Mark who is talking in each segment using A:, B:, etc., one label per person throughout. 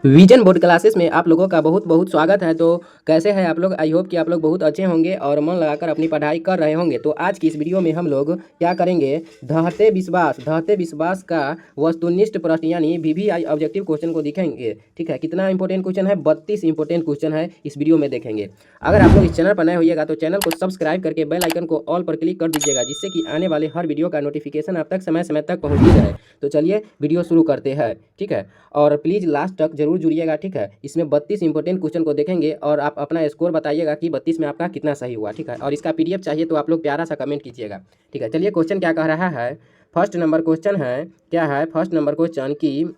A: Vision board classes में आप लोगों का बहुत बहुत स्वागत है। तो कैसे हैं आप लोग? आई होप कि आप लोग बहुत अच्छे होंगे और मन लगाकर अपनी पढ़ाई कर रहे होंगे। तो आज की इस वीडियो में हम लोग क्या करेंगे, धहते विश्वास का वस्तुनिष्ठ प्रश्न यानी वीवीआई ऑब्जेक्टिव क्वेश्चन को दिखेंगे। ठीक है, कितना इंपॉर्टेंट क्वेश्चन है? 32 इंपॉर्टेंट क्वेश्चन है, इस वीडियो में देखेंगे। अगर आप लोग इस चैनल पर नए होइएगा तो चैनल को सब्सक्राइब करके बेल आइकन को ऑल पर क्लिक कर दीजिएगा, जिससे कि आने वाले हर वीडियो का नोटिफिकेशन आप तक समय समय तक पहुँच जाए। तो चलिए वीडियो शुरू करते हैं। ठीक है, और प्लीज़ लास्ट तक जरूर जुड़िएगा। ठीक है, इसमें 32 इंपॉर्टेंट क्वेश्चन को देखेंगे और आप अपना स्कोर बताइएगा कि 32 में आपका कितना सही हुआ। ठीक है, और इसका पीडीएफ चाहिए तो आप लोग प्यारा सा कमेंट कीजिएगा। ठीक है, चलिए क्वेश्चन क्या कह रहा है। फर्स्ट नंबर क्वेश्चन है, क्या है फर्स्ट नंबर क्वेश्चन कि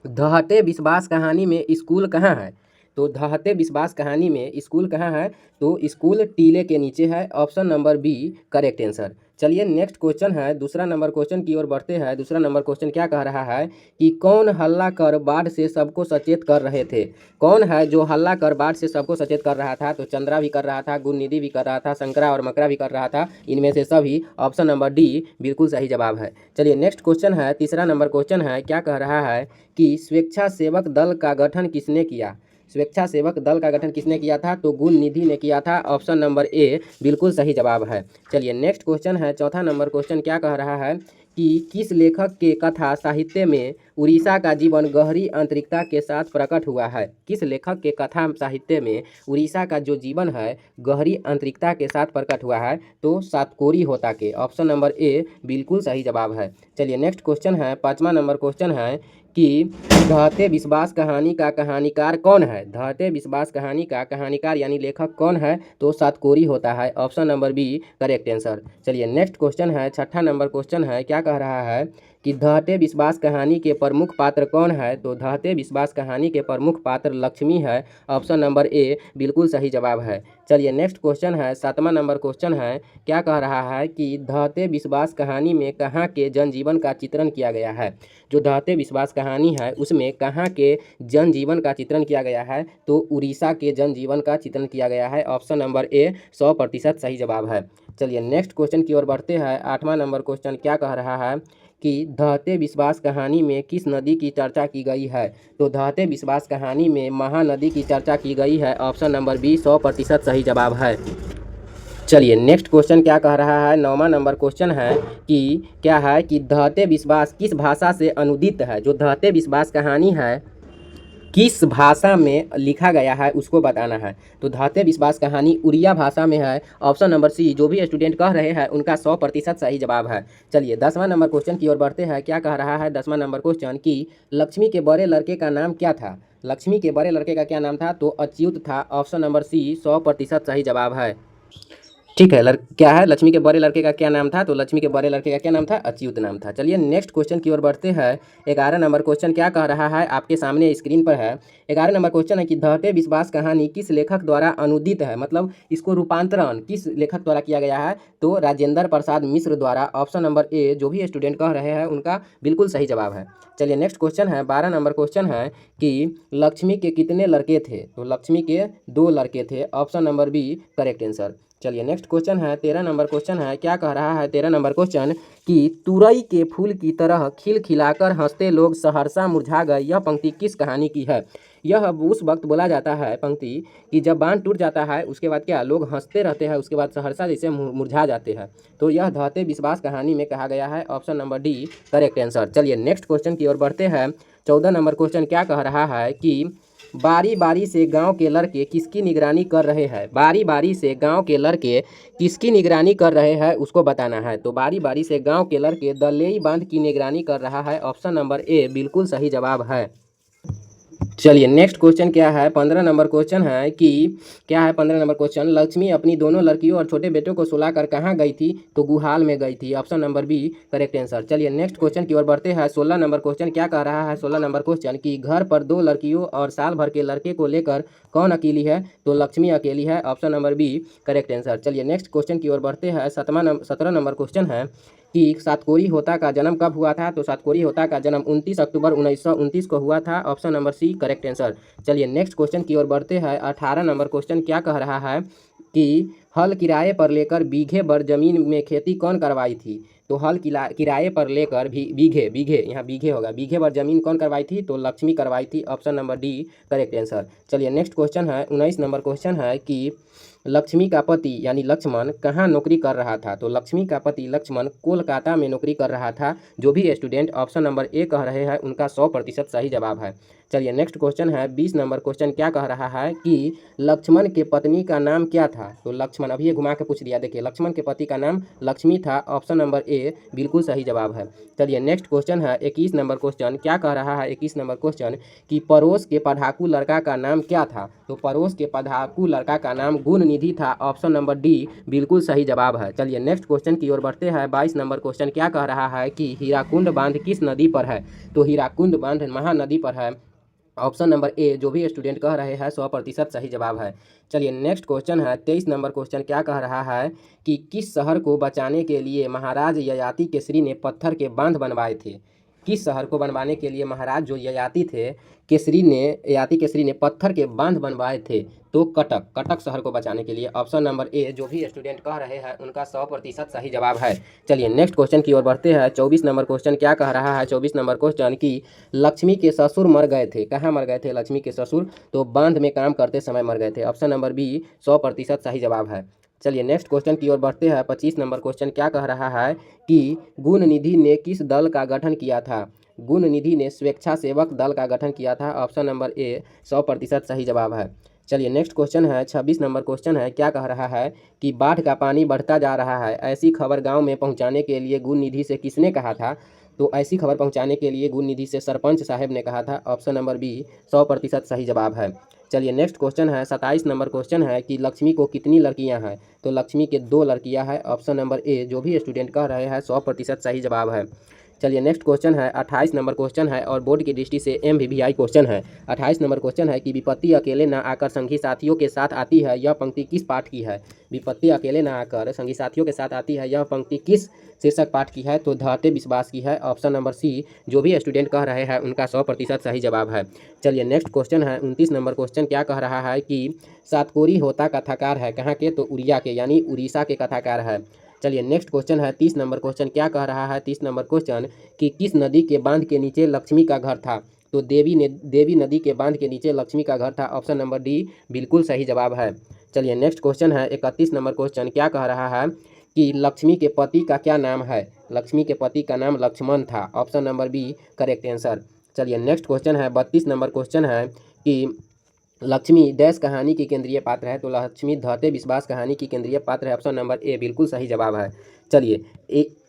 A: दहते विश्वास कहानी में स्कूल कहाँ है। तो दहते विश्वास कहानी में स्कूल कहाँ है? तो स्कूल टीले के नीचे है। Option number B correct answer. चलिए नेक्स्ट क्वेश्चन है, दूसरा नंबर क्वेश्चन की ओर बढ़ते हैं। दूसरा नंबर क्वेश्चन क्या कह रहा है कि कौन हल्ला कर बाढ़ से सबको सचेत कर रहे थे। कौन है जो हल्ला कर बाढ़ से सबको सचेत कर रहा था? तो चंद्रा भी कर रहा था, गुणनिधि भी कर रहा था, शंकरा और मकरा भी कर रहा था। इनमें से सभी ऑप्शन नंबर डी बिल्कुल सही जवाब है। चलिए नेक्स्ट क्वेश्चन है, तीसरा नंबर क्वेश्चन है, क्या कह रहा है कि स्वेच्छासेवक दल का गठन किसने किया। स्वेच्छासेवक दल का गठन किसने किया था? तो गुणनिधि ने किया था। ऑप्शन नंबर ए बिल्कुल सही जवाब है। चलिए नेक्स्ट क्वेश्चन है, चौथा नंबर क्वेश्चन क्या कह रहा है कि किस लेखक के कथा साहित्य में उड़ीसा का जीवन गहरी आंतरिकता के साथ प्रकट हुआ है। किस लेखक के कथा साहित्य में उड़ीसा का जो जीवन है गहरी आंतरिकता के साथ प्रकट हुआ है? तो सातकोरी होता के। ऑप्शन नंबर ए बिल्कुल सही जवाब है। चलिए नेक्स्ट क्वेश्चन है, पाँचवा नंबर क्वेश्चन है कि दहते विश्वास कहानी का कहानीकार कौन है। दहते विश्वास कहानी का कहानीकार यानी लेखक कौन है? तो सातकोरी होता है। Option number B correct answer. चलिए नेक्स्ट क्वेश्चन है, छठा नंबर क्वेश्चन है, क्या कह रहा है कि दहते विश्वास कहानी के प्रमुख पात्र कौन है। तो दहते विश्वास कहानी के प्रमुख पात्र लक्ष्मी है। ऑप्शन नंबर ए बिल्कुल सही जवाब है। चलिए नेक्स्ट क्वेश्चन है, सातवां नंबर क्वेश्चन है, क्या कह रहा है कि दहते विश्वास कहानी में कहाँ के जनजीवन का चित्रण किया गया है। जो दहते विश्वास कहानी है उसमें कहाँ के जनजीवन का चित्रण किया गया है? तो उड़ीसा के जनजीवन का चित्रण किया गया है। ऑप्शन नंबर ए 100% सही जवाब है। चलिए नेक्स्ट क्वेश्चन की ओर बढ़ते हैं। आठवां नंबर क्वेश्चन क्या कह रहा है कि दहते विश्वास कहानी में किस नदी की चर्चा की गई है। तो दहते विश्वास कहानी में महानदी की चर्चा की गई है। ऑप्शन नंबर बी 100% सही जवाब है। चलिए नेक्स्ट क्वेश्चन क्या कह रहा है, नौवां नंबर क्वेश्चन है कि क्या है कि दहते विश्वास किस भाषा से अनुदित है। जो दहते विश्वास कहानी है किस भाषा में लिखा गया है उसको बताना है। तो दहते विश्वास कहानी उड़िया भाषा में है। ऑप्शन नंबर सी, जो भी स्टूडेंट कह रहे हैं उनका 100% सही जवाब है। चलिए 10वां नंबर क्वेश्चन की ओर बढ़ते हैं। क्या कह रहा है 10वां नंबर क्वेश्चन कि लक्ष्मी के बड़े लड़के का नाम क्या था। लक्ष्मी के बड़े लड़के का क्या नाम था? तो अच्युत था। ऑप्शन नंबर सी 100% सही जवाब है। ठीक है, क्या है लक्ष्मी के बड़े लड़के का क्या नाम था? तो लक्ष्मी के बड़े लड़के का क्या नाम था? अच्युत नाम था। चलिए नेक्स्ट क्वेश्चन की ओर बढ़ते हैं। 11 नंबर क्वेश्चन क्या कह रहा है, आपके सामने स्क्रीन पर है। 11 नंबर क्वेश्चन है कि दहते विश्वास कहानी किस लेखक द्वारा अनुदित है, मतलब इसको रूपांतरण किस लेखक द्वारा किया गया है? तो राजेंद्र प्रसाद मिश्र द्वारा। ऑप्शन नंबर ए, जो भी स्टूडेंट कह रहे हैं उनका बिल्कुल सही जवाब है। चलिए नेक्स्ट क्वेश्चन है, 12 नंबर क्वेश्चन है कि लक्ष्मी के कितने लड़के थे। तो लक्ष्मी के 2 लड़के थे। Option number B correct answer. चलिए नेक्स्ट क्वेश्चन है, 13 नंबर क्वेश्चन है, क्या कह रहा है 13 नंबर क्वेश्चन कि तुरई के फूल की तरह खिलखिलाकर हंसते लोग सहरसा मुरझा गए, यह पंक्ति किस कहानी की है। यह उस वक्त बोला जाता है पंक्ति कि जब बांध टूट जाता है उसके बाद क्या लोग हंसते रहते हैं, उसके बाद सहरसा जैसे मुरझा जाते हैं। तो यह दहते विश्वास कहानी में कहा गया है। Option number D correct answer. चलिए नेक्स्ट क्वेश्चन की ओर बढ़ते हैं। 14 नंबर क्वेश्चन क्या कह रहा है कि बारी बारी से गांव के लड़के किसकी निगरानी कर रहे हैं। बारी बारी से गांव के लड़के किसकी निगरानी कर रहे हैं उसको बताना है। तो बारी बारी से गांव के लड़के दलेई बांध की निगरानी कर रहा है। ऑप्शन नंबर ए बिल्कुल सही जवाब है। चलिए नेक्स्ट क्वेश्चन क्या है, 15 नंबर क्वेश्चन है कि क्या है 15 नंबर क्वेश्चन, लक्ष्मी अपनी दोनों लड़कियों और छोटे बेटों को सुलाकर कहाँ गई थी। तो गुहाल में गई थी। Option number B correct answer. चलिए नेक्स्ट क्वेश्चन की ओर बढ़ते हैं। 16 नंबर क्वेश्चन क्या कह रहा है, 16 नंबर क्वेश्चन कि घर पर 2 लड़कियों और साल भर के लड़के को लेकर कौन अकेली है। तो लक्ष्मी अकेली है। Option number B correct answer. चलिए नेक्स्ट क्वेश्चन की ओर बढ़ते हैं। 17 नंबर क्वेश्चन है कि सातकोरी होता का जन्म कब हुआ था। तो सातकोरी होता का जन्म 29 अक्टूबर 1929 को हुआ था। Option number C correct answer. चलिए नेक्स्ट क्वेश्चन की ओर बढ़ते हैं। 18 नंबर क्वेश्चन क्या कह रहा है कि हल किराए पर लेकर बीघे भर जमीन में खेती कौन करवाई थी। तो हल किराए पर लेकर भी बीघे बीघे यहाँ बीघे होगा, बीघे पर जमीन कौन करवाई थी? तो लक्ष्मी करवाई थी। Option number D correct answer. चलिए नेक्स्ट क्वेश्चन है 19 नंबर क्वेश्चन है कि लक्ष्मी का पति यानी लक्ष्मण कहाँ नौकरी कर रहा था? तो लक्ष्मी का पति लक्ष्मण कोलकाता में नौकरी कर रहा था। जो भी स्टूडेंट ऑप्शन नंबर ए कह रहे हैं उनका 100% सही जवाब है। चलिए नेक्स्ट क्वेश्चन है 20 नंबर क्वेश्चन क्या कह रहा है कि लक्ष्मण के पत्नी का नाम क्या था? तो लक्ष्मण, अभी ये घुमा के पूछ दिया, देखिए लक्ष्मण के पति का नाम लक्ष्मी था। ऑप्शन नंबर ए बिल्कुल सही जवाब है। चलिए नेक्स्ट क्वेश्चन है 21 नंबर क्वेश्चन क्या कह रहा है 21 नंबर क्वेश्चन कि पड़ोस के पढ़ाकू लड़का का नाम क्या था? तो पड़ोस के पढ़ाकू लड़का का नाम गुणनिधि था। ऑप्शन नंबर डी बिल्कुल सही जवाब है। चलिए नेक्स्ट क्वेश्चन की ओर बढ़ते हैं 22 नंबर क्वेश्चन क्या कह रहा है कि हीराकुंड बांध किस नदी पर है? तो हीराकुंड बांध महानदी पर है। ऑप्शन नंबर ए जो भी स्टूडेंट कह रहे हैं 100% सही जवाब है। चलिए नेक्स्ट क्वेश्चन है 23 नंबर क्वेश्चन क्या कह रहा है कि किस शहर को बचाने के लिए महाराज ययाति केसरी ने पत्थर के बांध बनवाए थे? किस शहर को बनवाने के लिए महाराज जो ययाति केसरी ने पत्थर के बांध बनवाए थे? तो कटक शहर को बचाने के लिए। ऑप्शन नंबर ए जो भी स्टूडेंट कह रहे हैं उनका 100% सही जवाब है। चलिए नेक्स्ट क्वेश्चन की ओर बढ़ते हैं 24 नंबर क्वेश्चन क्या कह रहा है 24 नंबर क्वेश्चन कि लक्ष्मी के ससुर मर गए थे। कहाँ मर गए थे लक्ष्मी के ससुर? तो बांध में काम करते समय मर गए थे। ऑप्शन नंबर बी 100% सही जवाब है। चलिए नेक्स्ट क्वेश्चन की ओर बढ़ते हैं 25 नंबर क्वेश्चन क्या कह रहा है कि गुणनिधि ने किस दल का गठन किया था? गुणनिधि ने स्वेच्छासेवक दल का गठन किया था। ऑप्शन नंबर ए 100% सही जवाब है। चलिए नेक्स्ट क्वेश्चन है 26 नंबर क्वेश्चन है क्या कह रहा है कि बाढ़ का पानी बढ़ता जा रहा है, ऐसी खबर गांव में पहुंचाने के लिए गुणनिधि से किसने कहा था? तो ऐसी खबर पहुंचाने के लिए गुणनिधि से सरपंच साहब ने कहा था। ऑप्शन नंबर बी 100% सही जवाब है। चलिए नेक्स्ट क्वेश्चन है 27 नंबर क्वेश्चन है कि लक्ष्मी को कितनी लड़कियां हैं? तो लक्ष्मी के 2 लड़कियां हैं। ऑप्शन नंबर ए जो भी स्टूडेंट कह रहे हैं 100% सही जवाब है। चलिए नेक्स्ट क्वेश्चन है 28 नंबर क्वेश्चन है और बोर्ड की दृष्टि से MVVI क्वेश्चन है। 28 नंबर क्वेश्चन है कि विपत्ति अकेले न आकर संगी साथियों के साथ आती है, यह पंक्ति किस पाठ की है? विपत्ति अकेले न आकर संगी साथियों के साथ आती है, यह पंक्ति किस शीर्षक पाठ की है? तो धरते विश्वास की है। ऑप्शन नंबर सी जो भी स्टूडेंट कह रहे हैं उनका 100% सही जवाब है। चलिए नेक्स्ट क्वेश्चन है 29 नंबर क्वेश्चन क्या कह रहा है कि सातकोरी होता कथाकार है कहाँ के? तो उड़िया के यानी उड़ीसा के कथाकार है। चलिए नेक्स्ट क्वेश्चन है 30 नंबर क्वेश्चन क्या कह रहा है 30 नंबर क्वेश्चन कि किस नदी के बांध के नीचे लक्ष्मी का घर था? तो देवी नदी के बांध के नीचे लक्ष्मी का घर था। ऑप्शन नंबर डी बिल्कुल सही जवाब है। चलिए नेक्स्ट क्वेश्चन है 31 नंबर क्वेश्चन क्या कह रहा है कि लक्ष्मी के पति का क्या नाम है? लक्ष्मी के पति का नाम लक्ष्मण था। Option number B correct answer. चलिए नेक्स्ट क्वेश्चन है 32 नंबर क्वेश्चन है कि लक्ष्मी डैश कहानी की केंद्रीय पात्र है? तो लक्ष्मी धरते विश्वास कहानी की केंद्रीय पात्र है। ऑप्शन नंबर ए बिल्कुल सही जवाब है। चलिए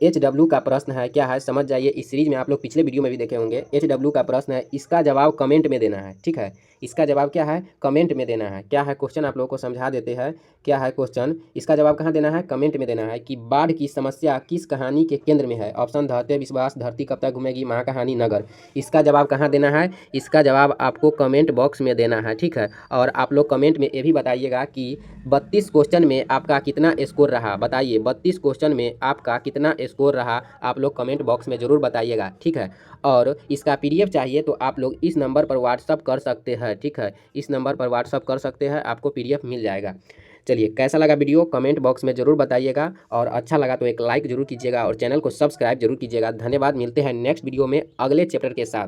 A: HW का प्रश्न है क्या है समझ जाइए। इस सीरीज में आप लोग पिछले वीडियो में भी देखे होंगे। HW का प्रश्न है, इसका जवाब कमेंट में देना है। ठीक है, इसका जवाब क्या है? कमेंट में देना है। क्या है क्वेश्चन आप लोगों को समझा देते हैं। क्या है क्वेश्चन? इसका जवाब कहाँ देना है? कमेंट में देना है कि बाढ़ की समस्या किस कहानी के केंद्र में है? ऑप्शन धरते विश्वास, धरती कब तक घूमेगी, महाकहानी, नगर। इसका जवाब कहाँ देना है? इसका जवाब आपको कमेंट बॉक्स में देना है। ठीक है, और आप लोग कमेंट में ये भी बताइएगा कि 32 क्वेश्चन में आपका कितना स्कोर रहा। बताइए 32 क्वेश्चन में आपका कितना स्कोर रहा, आप लोग कमेंट बॉक्स में ज़रूर बताइएगा। ठीक है, और इसका PDF चाहिए तो आप लोग इस नंबर पर व्हाट्सअप कर सकते हैं। ठीक है, इस नंबर पर व्हाट्सअप कर सकते हैं, आपको PDF मिल जाएगा। चलिए कैसा लगा वीडियो कमेंट बॉक्स में ज़रूर बताइएगा, और अच्छा लगा तो एक लाइक ज़रूर कीजिएगा और चैनल को सब्सक्राइब जरूर कीजिएगा। धन्यवाद, मिलते हैं नेक्स्ट वीडियो में अगले चैप्टर के साथ।